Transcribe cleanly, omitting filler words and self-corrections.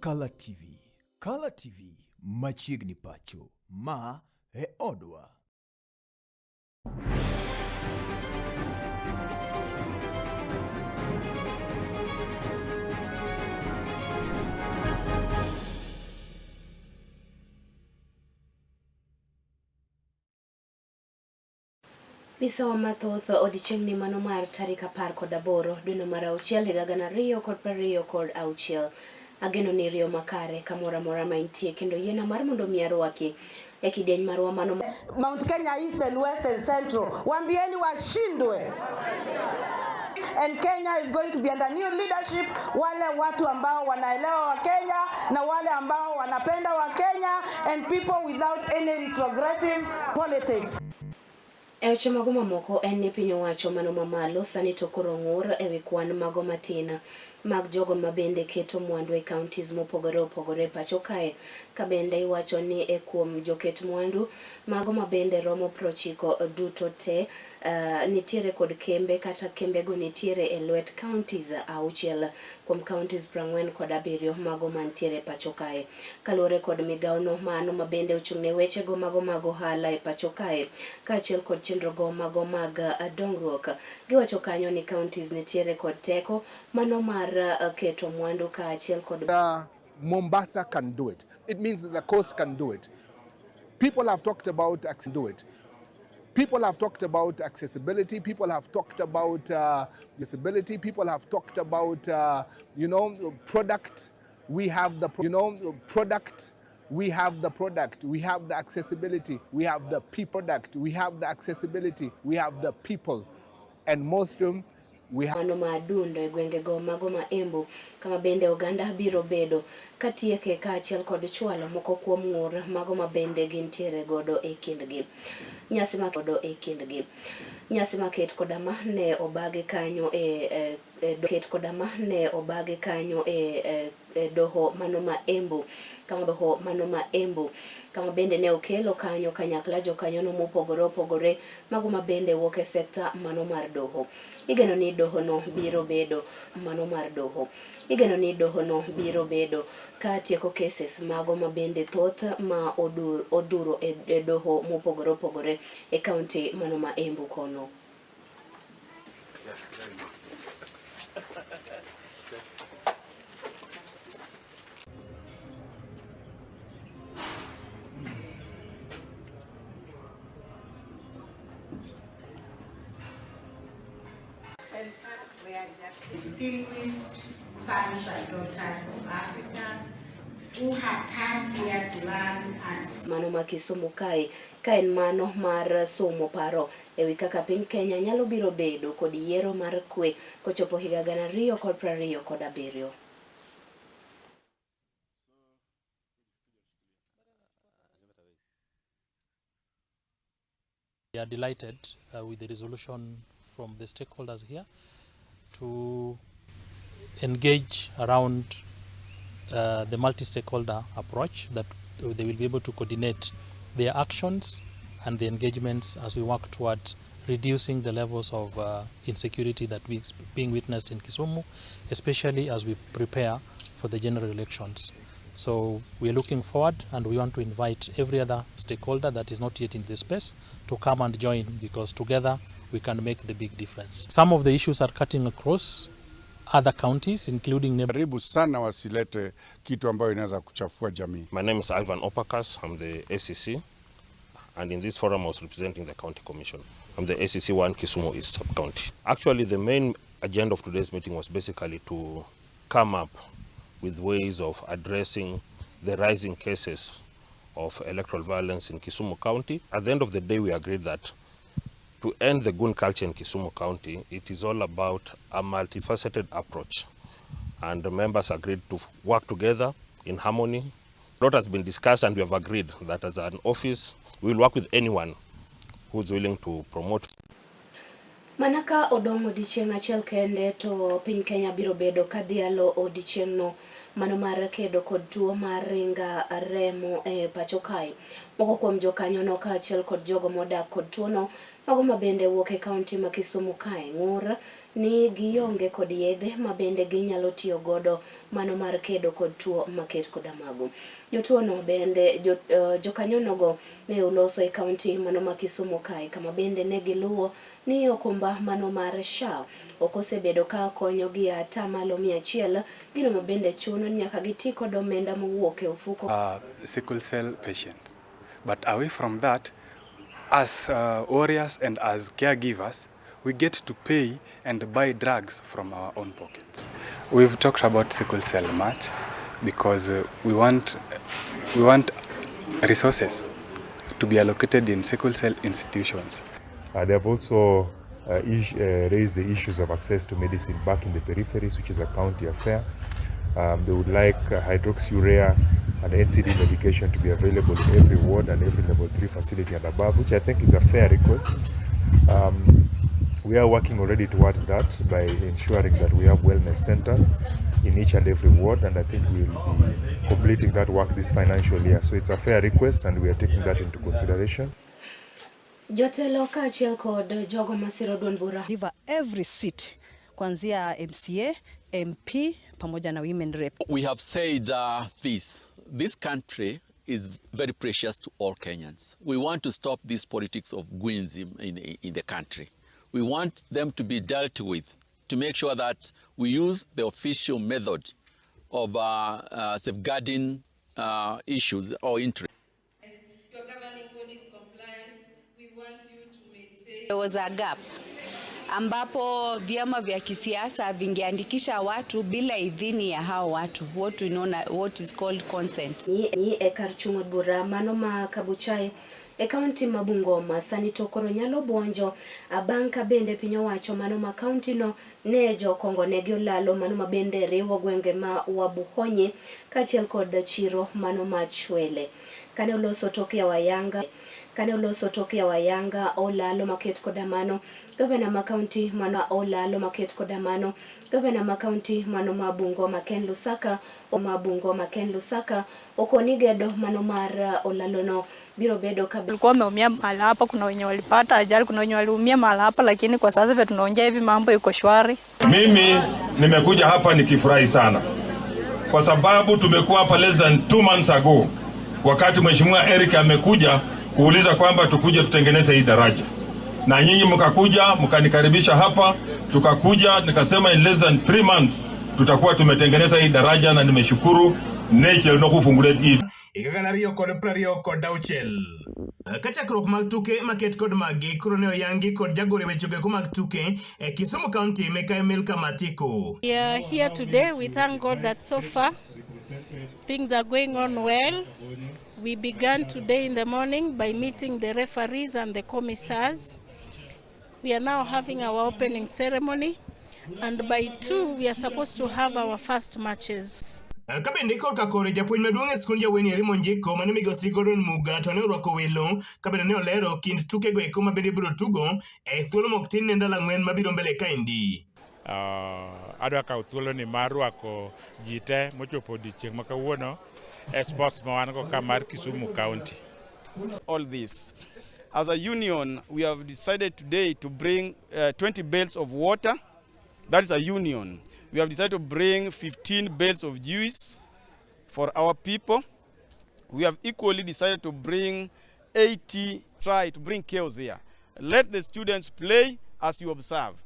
Kalatvlive. Kalatvlive machiegni pacho. Ma e odwa. Misawa mathoth odiochieng ni mano mar tarik 18 dwe mar auchiel higa 2026. Ageno ni riyo makare kamora mora maintie kendo yiena mar mondo mi arwaki e kidieny marwa mano Mount Kenya East and West and Central. Waambieni washindwe. And Kenya is going to be under new leadership. Wale watu ambao wanaelewa wa Kenya na wale ambao wanapenda wa Kenya and people without any retrogressive politics. Eweche mago mamoko en ni piny owacho mano mamalo sani to koro ng'ur ewi kwan mago matin mag jogo mabende keto mwandu e counties mopogore opogore pacho kae, ka bende iwacho ni e kuom joket mwandu mago mabende romo 90 duto te nitiere kod kembe kata kembego nitiere e lwet counties 6 kuom counties 47 mago mantiere pacho kae, kaluwore kod migaono mano mabende ochung'ne wechego mago mag ohala e pacho kae kaachiel kod chenrogo mago mag dongruok. Giwacho kanyo ni counties nitiere kod teko mano mar keto mwandu kaachiel kod Mombasa can do it. It means that the coast can do it. People have talked about People have talked about accessibility. People have talked about disability. People have talked about product. We have the product. We have the product. We have the accessibility. We have the product. We have the accessibility. We have the people, and most of them. Mano madundo e gwengego mago ma Embu kama bende oganda biro bedo katieke kaachiel kod chwalo moko kuom ng'ur mago mabende gintiere godo e kindgi. Nyasi maket kodama ne obagi kanyo doho mano ma Embu kama bende ne okelo kanyo kanyakla jokanyono mopogore opogore mago mabende wuok e sekta mano mar doho. Igeno ni doho no biro bedo ka tieko cases mago mabende thoth ma odhuro e doho mopogore opogore e kaunti mano ma Embu kono. Where just distinguished sons and daughters of Africa who have come here to learn and mano ma Kisumu kae en mano mar somo paro ewi kaka piny Kenya nyalo biro bedo kod yiero mar kwe kochopo higa 2027. We are delighted with the resolution from the stakeholders here to engage around the multi-stakeholder approach that they will be able to coordinate their actions and the engagements as we work towards reducing the levels of insecurity that is being witnessed in Kisumu, especially as we prepare for the general elections. So we are looking forward, and we want to invite every other stakeholder that is not yet in this space to come and join, because together we can make the big difference. Some of the issues are cutting across other counties, including Karibu sana wasilete kitu ambayo inaweza kuchafua jamii. My name is Ivan Opakas. I'm the ACC, and in this forum I was representing the County Commission. I'm the ACC 1 Kisumu East Sub-County. Actually, the main agenda of today's meeting was basically to come up with ways of addressing the rising cases of electoral violence in Kisumu County. At the end of the day, we agreed that to end the gun culture in Kisumu County, it is all about a multifaceted approach. And the members agreed to work together in harmony. A lot has been discussed, and we have agreed that as an office, we will work with anyone who is willing to promote. Manaka odong odiochieng achiel kende to piny Kenya biro bedo kadhialo odiochieng no mano mar kedo kod tuo mar ringa remo e pacho kae. Moko kuom jokanyo no kaachiel kod jogo modak kod tuo no mago mabende wuok e kaunti ma Kisumu kae ng'ur ni gionge kod yedhe mabende ginyalo tiyo godo mano mar kedo kod tuo maket kod amago. Jotuo no bende jokanyonogo ne uloso e kaunti mano ma Kisumu kae, kama bende ne giluwo ni okumba mano mar SHA okosebedo ka konyo gi atamalo 100, gino mabende chuno nyaka giti kod omenda mowuok e ofuko. Sickle cell patients. But away from that, as warriors and as caregivers, we get to pay and buy drugs from our own pockets. We've talked about sickle cell much because we want resources to be allocated in sickle cell institutions. They have also raised the issues of access to medicine back in the peripheries, which is a county affair. They would like hydroxyurea and NCD medication to be available in every ward and every level 3 facility and above, which I think is a fair request. We are working already towards that by ensuring that we have wellness centers in each and every ward, and I think we will be completing that work this financial year. So it's a fair request and we are taking that into consideration. Jotelo kaachiel kod jogo masiro duond bura deliver every seat kuanzia MCA, MP pamoja na women rep. We have said this country is very precious to all Kenyans. We want to stop this politics of Gwinism in the country. We want them to be dealt with to make sure that we use the official method of safeguarding issues or interests. Your governing body is compliant. We want you to maintain. There was a gap ambapo vyama vya kisiasa vingeandikisha watu bila idhini ya hao watu, what is called consent. Ni ekar chung'od bura mano ma Kabuchai e kaunti ma Bungoma sani tokoro nyalo buonjo abanka bende piny owacho mano ma kaunti no ne jokongo ne giolalo mano ma bende riwo gwenge ma Wabuhonyi kaachiel kod chiro mano ma Chwele. Kane oloso toke Wayanga olalo maket kod amano gavana ma kaunti mano olalo maket kod amano gavana ma kaunti mano ma Bungoma Ken Lusaka okoni gedo mano mar olalo no biro bedo Tulikuwa wameumia mahali hapa, kuna wenye walipata ajali, kuna wenye waliumia mahali hapa, lakini kwa sasa tunaongea hivi mambo iko shwari. Mimi nimekuja hapa nikifurahi sana kwa sababu tumekuwa hapa less than 2 months ago wakati Mheshimiwa Eric amekuja kuuliza kwamba tukuje tutengeneze hii daraja, na nyinyi mkakuja mkanikaribisha hapa, tukakuja nikasema in less than 3 months tutakuwa tumetengeneza hii daraja, na nimeshukuru nature no kufungule hii ikagana riyo kod prario kod auchiel. Kachakruok mag tuke maket kod magi koro ne oyangi kod jagore weche go mag tuke e Kisumu County Meka Milka Matiko. We are here today. We thank God that so far things are going on well. We began today in the morning by meeting the referees and the commissars. We are now having our opening ceremony, and by 2 we are supposed to have our first matches. Kabende korka kore japuonj maduong' e skund Jaweni Erimo Njiko mane migosi Gordon Muga to ne orwako welo kabende ne olero kind tuke go eko mabende biro tugo e thuolo mok tin ne ndalo 4 mabiro mbele kaendi. Adwa kawo thuolo ni mar rwako ji te mochopo odiochieng' ma kawuono e sports ma wan go ka mar Kisumu County. All this, as a union, we have decided today to bring 20 bales of water. That is a union. We have decided to bring 15 bales of juice for our people. We have equally decided to bring try to bring chaos here. Let the students play as you observe.